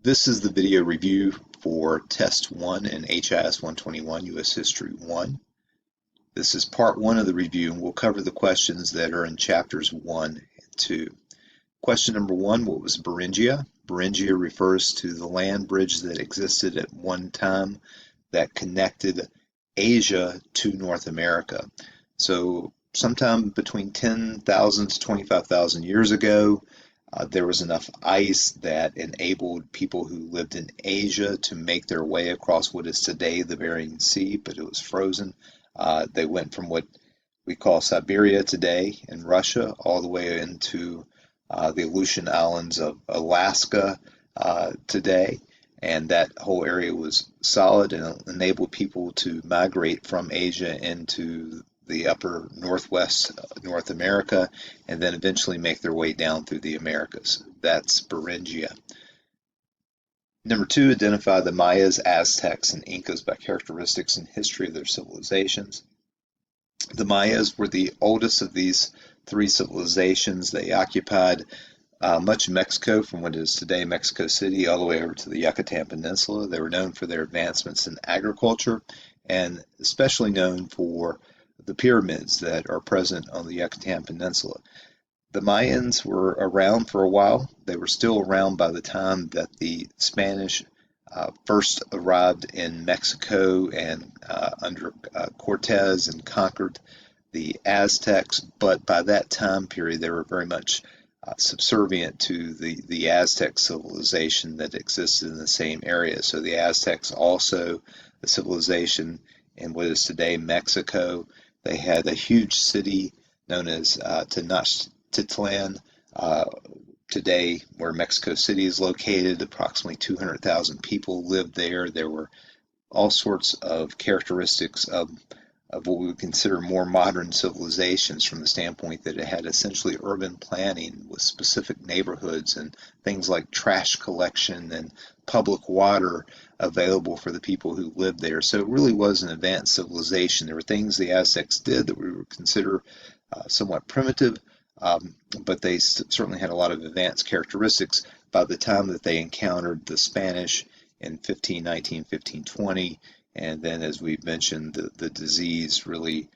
This is the video review for Test 1 in HIS 121 U.S. History 1. This is part 1 of the review, and we'll cover the questions that are in chapters 1 and 2. Question number 1, what was Beringia? Beringia refers to the land bridge that existed at one time that connected Asia to North America. So sometime between 10,000 to 25,000 years ago, there was enough ice that enabled people who lived in Asia to make their way across what is today the Bering Sea, but it was frozen. They went from what we call Siberia today in Russia all the way into the Aleutian Islands of Alaska today. And that whole area was solid and enabled people to migrate from Asia into the upper northwest North America, and then eventually make their way down through the Americas. That's Beringia. Number 2, identify the Mayas, Aztecs, and Incas by characteristics and history of their civilizations. The Mayas were the oldest of these three civilizations. They occupied much of Mexico, from what is today Mexico City all the way over to the Yucatan Peninsula. They were known for their advancements in agriculture, and especially known for the pyramids that are present on the Yucatan Peninsula. The Mayans were around for a while. They were still around by the time that the Spanish first arrived in Mexico and under Cortez and conquered the Aztecs, but by that time period they were very much subservient to the Aztec civilization that existed in the same area. So the Aztecs also a civilization in what is today Mexico. They had a huge city known as Tenochtitlan, today where Mexico City is located. Approximately 200,000 people lived there. There were all sorts of characteristics of what we would consider more modern civilizations, from the standpoint that it had essentially urban planning with specific neighborhoods and things like trash collection and public water available for the people who lived there. So it really was an advanced civilization. There were things the Aztecs did that we would consider somewhat primitive, but they certainly had a lot of advanced characteristics by the time that they encountered the Spanish in 1519, 1520. And then, as we've mentioned, the disease really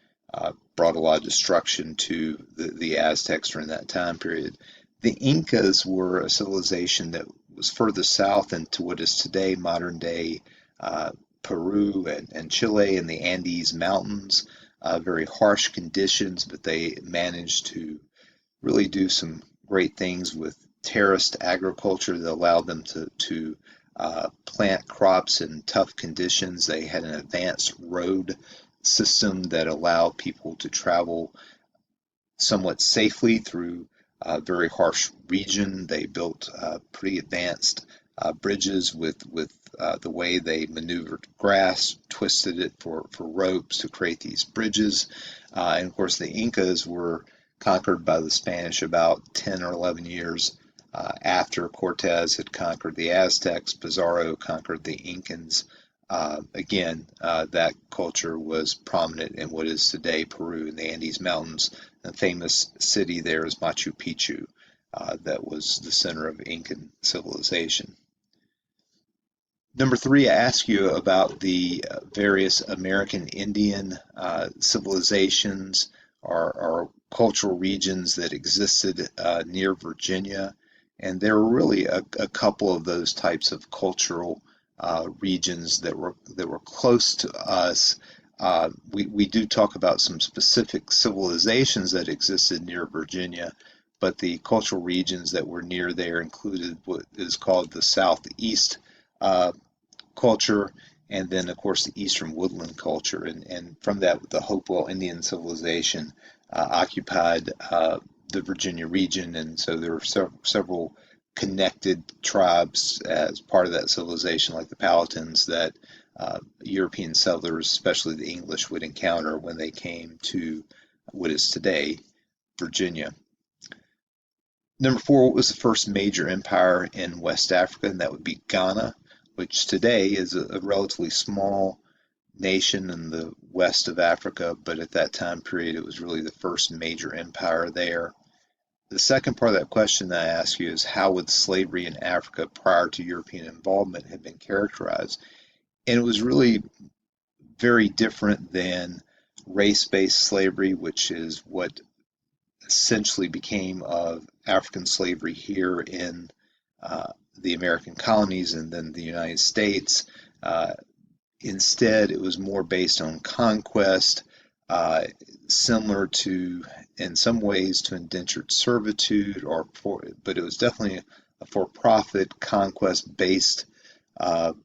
brought a lot of destruction to the Aztecs during that time period. The Incas were a civilization that was further south into what is today modern-day Peru and Chile and the Andes Mountains. Very harsh conditions, but they managed to really do some great things with terraced agriculture that allowed them to plant crops in tough conditions. They had an advanced road system that allowed people to travel somewhat safely through a very harsh region. They built pretty advanced bridges with the way they maneuvered grass, twisted it for ropes to create these bridges. And of course, the Incas were conquered by the Spanish about 10 or 11 years after Cortez had conquered the Aztecs. Pizarro conquered the Incans. Again, that culture was prominent in what is today Peru in the Andes Mountains. The famous city there is Machu Picchu, that was the center of Incan civilization. Number 3, I ask you about the various American Indian civilizations or cultural regions that existed near Virginia. And there were really a couple of those types of cultural regions that were close to us. We do talk about some specific civilizations that existed near Virginia, but the cultural regions that were near there included what is called the Southeast culture, and then of course the Eastern Woodland culture. And from that, the Hopewell Indian civilization occupied the Virginia region, and so there were several connected tribes as part of that civilization, like the Powhatans, that European settlers, especially the English, would encounter when they came to what is today Virginia. Number 4, what was the first major empire in West Africa? And that would be Ghana, which today is a relatively small nation in the west of Africa, but at that time period it was really the first major empire there. The second part of that question that I ask you is how would slavery in Africa prior to European involvement have been characterized? And it was really very different than race-based slavery, which is what essentially became of African slavery here in the American colonies and then the United States. Uh, Instead, it was more based on conquest, uh, similar to, in some ways, to indentured servitude, but it was definitely a for-profit, conquest-based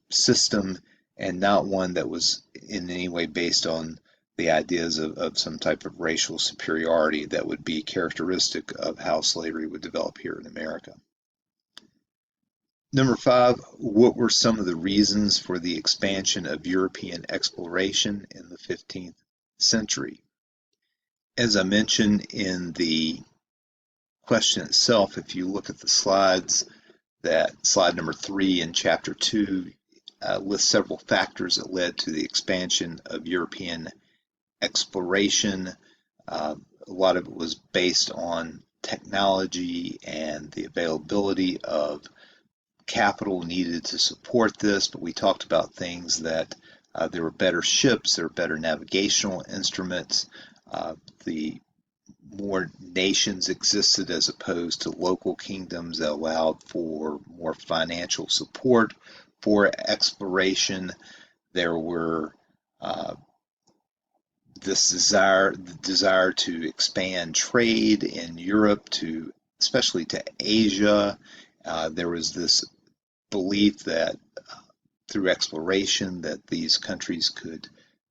system, and not one that was in any way based on the ideas of some type of racial superiority that would be characteristic of how slavery would develop here in America. Number five, what were some of the reasons for the expansion of European exploration in the 15th century? As I mentioned in the question itself, if you look at the slides, that slide number 3 in chapter 2 lists several factors that led to the expansion of European exploration. A lot of it was based on technology and the availability of capital needed to support this, but we talked about things that there were better ships, there were better navigational instruments, the more nations existed as opposed to local kingdoms that allowed for more financial support for exploration. There were the desire to expand trade in Europe to, especially to Asia. There was this belief that through exploration that these countries could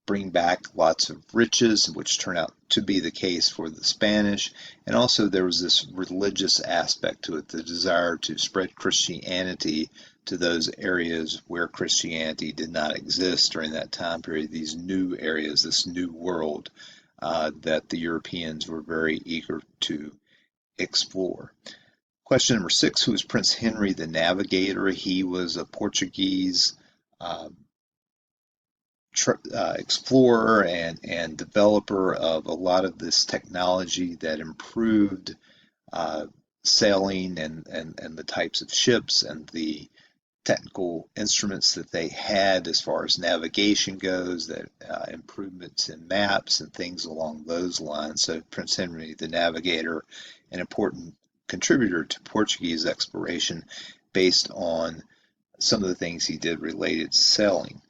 bring back lots of riches, which turned out to be the case for the Spanish. And also there was this religious aspect to it, the desire to spread Christianity to those areas where Christianity did not exist during that time period, these new areas, this new world that the Europeans were very eager to explore. Question number 6, who was Prince Henry the Navigator? He was a Portuguese uh, explorer and developer of a lot of this technology that improved uh, sailing and the types of ships and the technical instruments that they had as far as navigation goes, that improvements in maps and things along those lines. So Prince Henry the Navigator, an important contributor to Portuguese exploration based on some of the things he did related to sailing.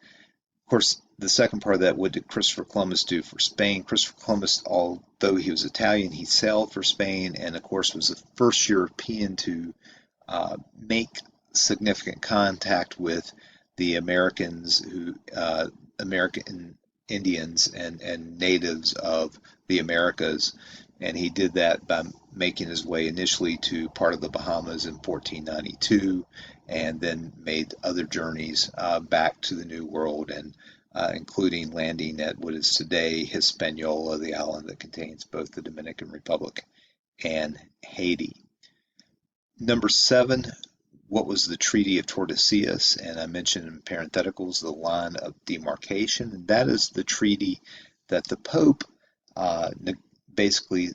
Of course, the second part of that, what did Christopher Columbus do for Spain? Christopher Columbus, although he was Italian, he sailed for Spain and, of course, was the first European to make significant contact with the Americans American Indians and natives of the Americas. And he did that by making his way initially to part of the Bahamas in 1492 and then made other journeys back to the New World and including landing at what is today Hispaniola, the island that contains both the Dominican Republic and Haiti. Number 7, what was the Treaty of Tordesillas? And I mentioned in parentheticals the line of demarcation. And that is the treaty that the Pope basically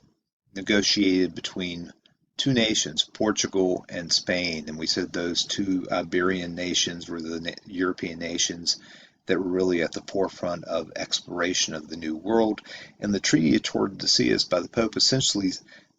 negotiated between two nations, Portugal and Spain. And we said those two Iberian nations were the European nations that were really at the forefront of exploration of the New World. And the Treaty of Tordesillas by the Pope essentially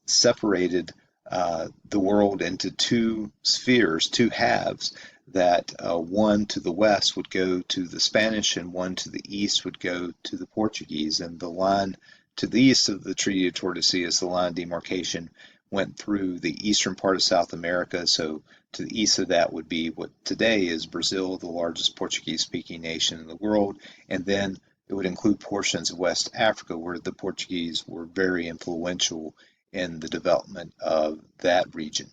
separated the world into two spheres, two halves, that one to the west would go to the Spanish and one to the east would go to the Portuguese. And the line to the east of the Treaty of Tordesillas, the line of demarcation, went through the eastern part of South America. So to the east of that would be what today is Brazil, the largest Portuguese-speaking nation in the world. And then it would include portions of West Africa where the Portuguese were very influential in the development of that region.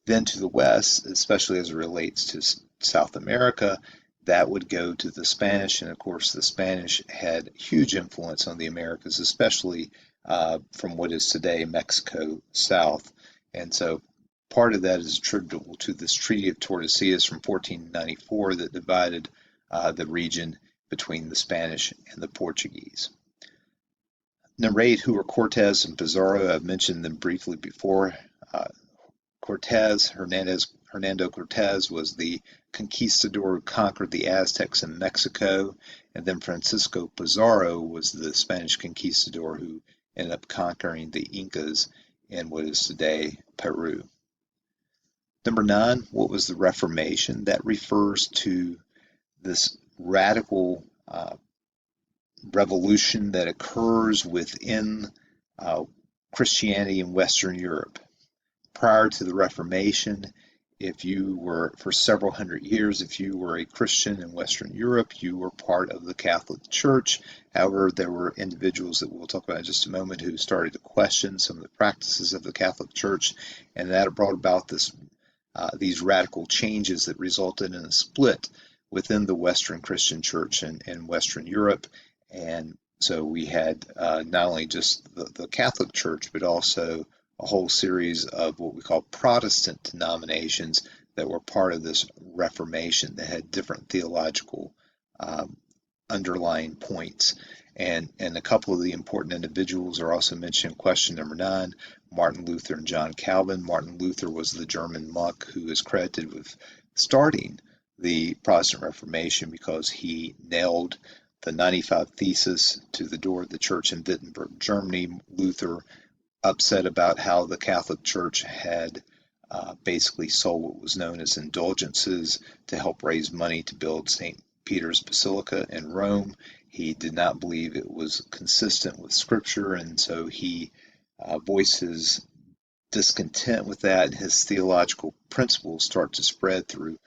Then to the west, especially as it relates to South America, that would go to the Spanish. And of course, the Spanish had huge influence on the Americas, especially from what is today Mexico south. And so part of that is attributable to this Treaty of Tordesillas from 1494 that divided the region between the Spanish and the Portuguese. Number 8, who were Cortez and Pizarro? I've mentioned them briefly before. Hernando Cortez was the conquistador who conquered the Aztecs in Mexico, and then Francisco Pizarro was the Spanish conquistador who ended up conquering the Incas in what is today Peru. Number 9, what was the Reformation? That refers to this radical revolution that occurs within Christianity in Western Europe. Prior to the Reformation, if you were, for several hundred years, if you were a Christian in Western Europe, you were part of the Catholic Church. However, there were individuals that we'll talk about in just a moment who started to question some of the practices of the Catholic Church, and that brought about these radical changes that resulted in a split within the Western Christian Church in Western Europe. And so we had not only just the Catholic Church, but also a whole series of what we call Protestant denominations that were part of this Reformation that had different theological underlying points. And a couple of the important individuals are also mentioned in question number 9, Martin Luther and John Calvin. Martin Luther was the German monk who is credited with starting the Protestant Reformation because he nailed the 95 Thesis to the door of the church in Wittenberg, Germany. Luther, upset about how the Catholic Church had basically sold what was known as indulgences to help raise money to build St. Peter's Basilica in Rome. He did not believe it was consistent with Scripture, and so he voiced his discontent with that. His theological principles start to spread through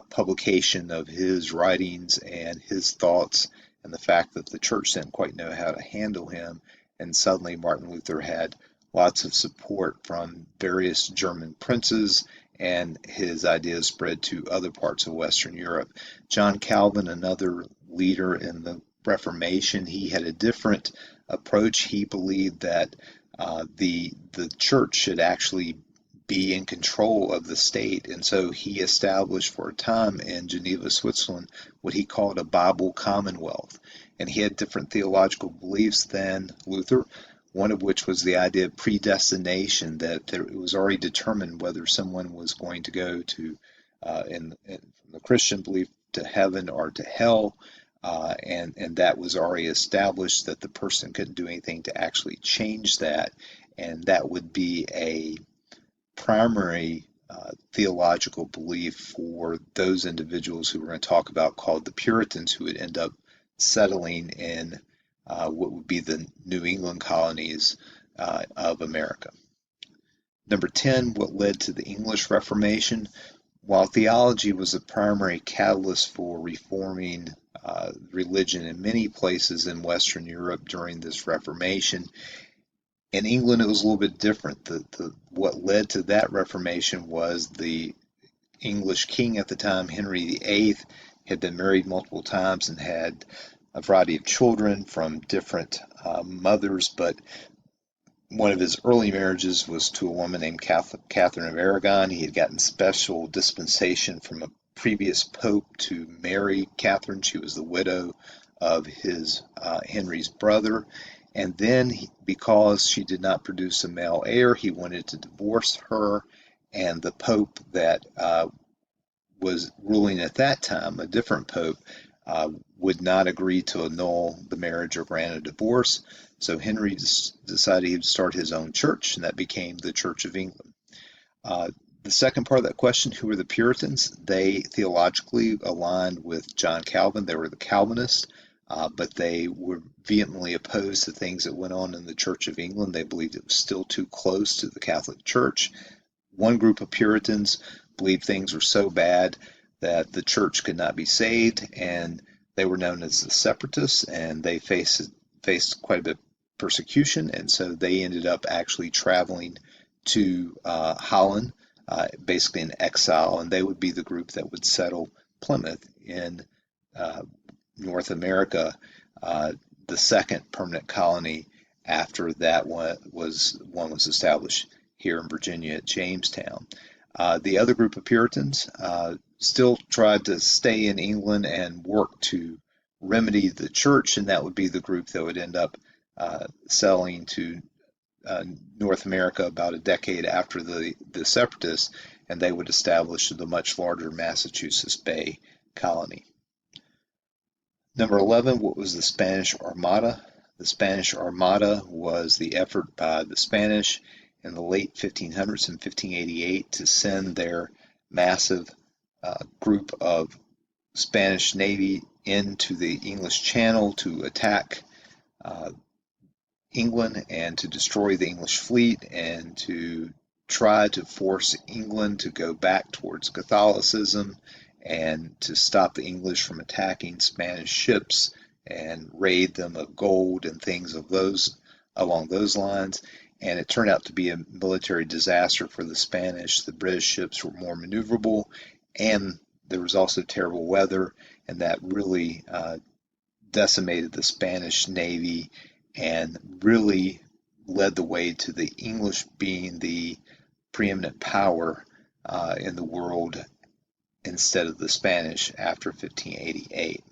publication of his writings and his thoughts, and the fact that the church didn't quite know how to handle him. And suddenly Martin Luther had lots of support from various German princes, and his ideas spread to other parts of Western Europe. John Calvin, another leader in the Reformation, he had a different approach. He believed that the church should actually be in control of the state, and so he established for a time in Geneva, Switzerland, what he called a Bible Commonwealth. And he had different theological beliefs than Luther, one of which was the idea of predestination, that it was already determined whether someone was going to go to, in the Christian belief, to heaven or to hell, and that was already established, that the person couldn't do anything to actually change that, and that would be a primary theological belief for those individuals who we're going to talk about called the Puritans, who would end up settling in what would be the New England colonies of America. Number 10, what led to the English Reformation? While theology was the primary catalyst for reforming religion in many places in Western Europe during this Reformation, in England it was a little bit different. What led to that Reformation was the English king at the time, Henry VIII, had been married multiple times and had a variety of children from different mothers, but one of his early marriages was to a woman named Catherine of Aragon. He had gotten special dispensation from a previous pope to marry Catherine. She was the widow of his Henry's brother. And then, because she did not produce a male heir, he wanted to divorce her, and the pope that was ruling at that time, a different pope, would not agree to annul the marriage or grant a divorce. So Henry decided he would start his own church, and that became the Church of England. The second part of that question, who were the Puritans? They theologically aligned with John Calvin. They were the Calvinists, but they were vehemently opposed to things that went on in the Church of England. They believed it was still too close to the Catholic Church. One group of Puritans believed things were so bad that the church could not be saved, and they were known as the Separatists, and they faced quite a bit of persecution, and so they ended up actually traveling to Holland, basically in exile, and they would be the group that would settle Plymouth in North America, the second permanent colony after that one was established here in Virginia at Jamestown. The other group of Puritans still tried to stay in England and work to remedy the church, and that would be the group that would end up selling to North America about a decade after the separatists, and they would establish the much larger Massachusetts Bay colony. Number 11, what was the Spanish Armada? The Spanish Armada was the effort by the Spanish in the late 1500s and 1588 to send their massive group of Spanish Navy into the English Channel to attack England and to destroy the English fleet and to try to force England to go back towards Catholicism and to stop the English from attacking Spanish ships and raid them of gold and things of those along those lines. And it turned out to be a military disaster for the Spanish. The British ships were more maneuverable, and there was also terrible weather, and that really decimated the Spanish Navy and really led the way to the English being the preeminent power in the world instead of the Spanish after 1588.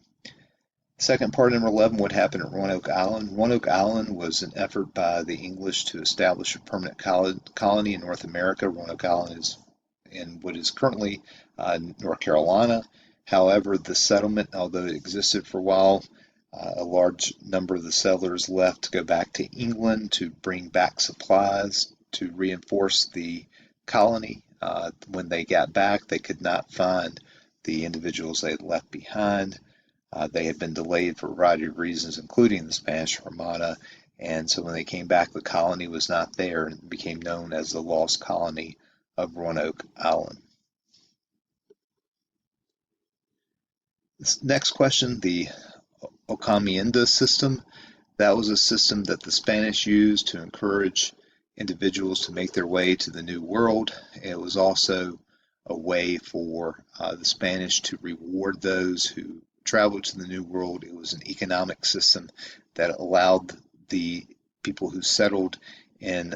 Second part, number 11, what happened at Roanoke Island? Roanoke Island was an effort by the English to establish a permanent colony in North America. Roanoke Island is in what is currently North Carolina. However, the settlement, although it existed for a while, a large number of the settlers left to go back to England to bring back supplies to reinforce the colony. When they got back, they could not find the individuals they had left behind. They had been delayed for a variety of reasons, including the Spanish Armada, and so when they came back, the colony was not there and became known as the Lost Colony of Roanoke Island. This next question, the Encomienda system. That was a system that the Spanish used to encourage individuals to make their way to the New World. It was also a way for the Spanish to reward those who traveled to the New World. It was an economic system that allowed the people who settled in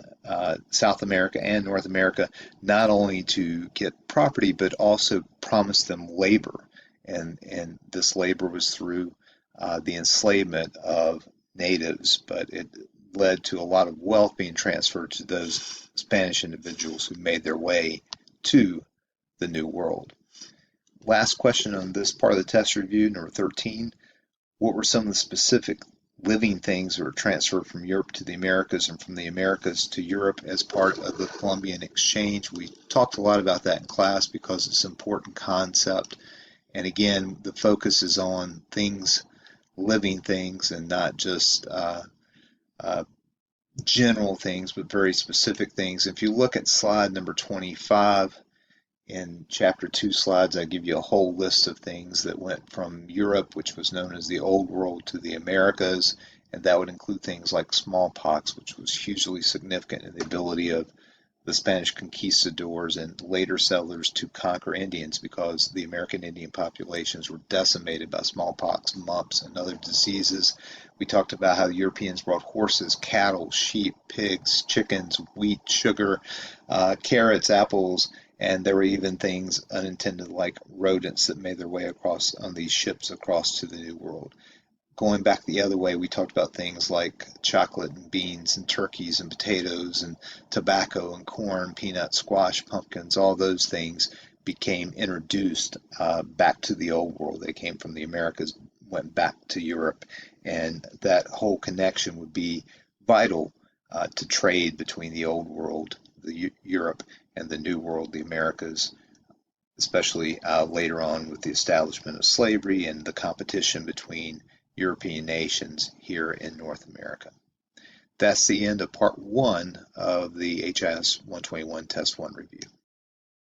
South America and North America not only to get property, but also promised them labor. And this labor was through the enslavement of natives, but it led to a lot of wealth being transferred to those Spanish individuals who made their way to the New World. Last question on this part of the test review, number 13. What were some of the specific living things that were transferred from Europe to the Americas and from the Americas to Europe as part of the Columbian Exchange? We talked a lot about that in class because it's an important concept. And again, the focus is on things, living things, and not just general things, but very specific things. If you look at slide number 25, in chapter 2 slides, I give you a whole list of things that went from Europe, which was known as the Old World, to the Americas, and that would include things like smallpox, which was hugely significant in the ability of the Spanish conquistadors and later settlers to conquer Indians, because the American Indian populations were decimated by smallpox, mumps, and other diseases. We talked about how the Europeans brought horses, cattle, sheep, pigs, chickens, wheat, sugar, carrots, apples, and there were even things unintended like rodents that made their way across on these ships across to the New World. Going back the other way, we talked about things like chocolate and beans and turkeys and potatoes and tobacco and corn, peanuts, squash, pumpkins. All those things became introduced back to the Old World. They came from the Americas, went back to Europe, and that whole connection would be vital to trade between the Old World, Europe, and the New World, the Americas, especially later on with the establishment of slavery and the competition between European nations here in North America. That's the end of part 1 of the HIS 121 Test 1 review.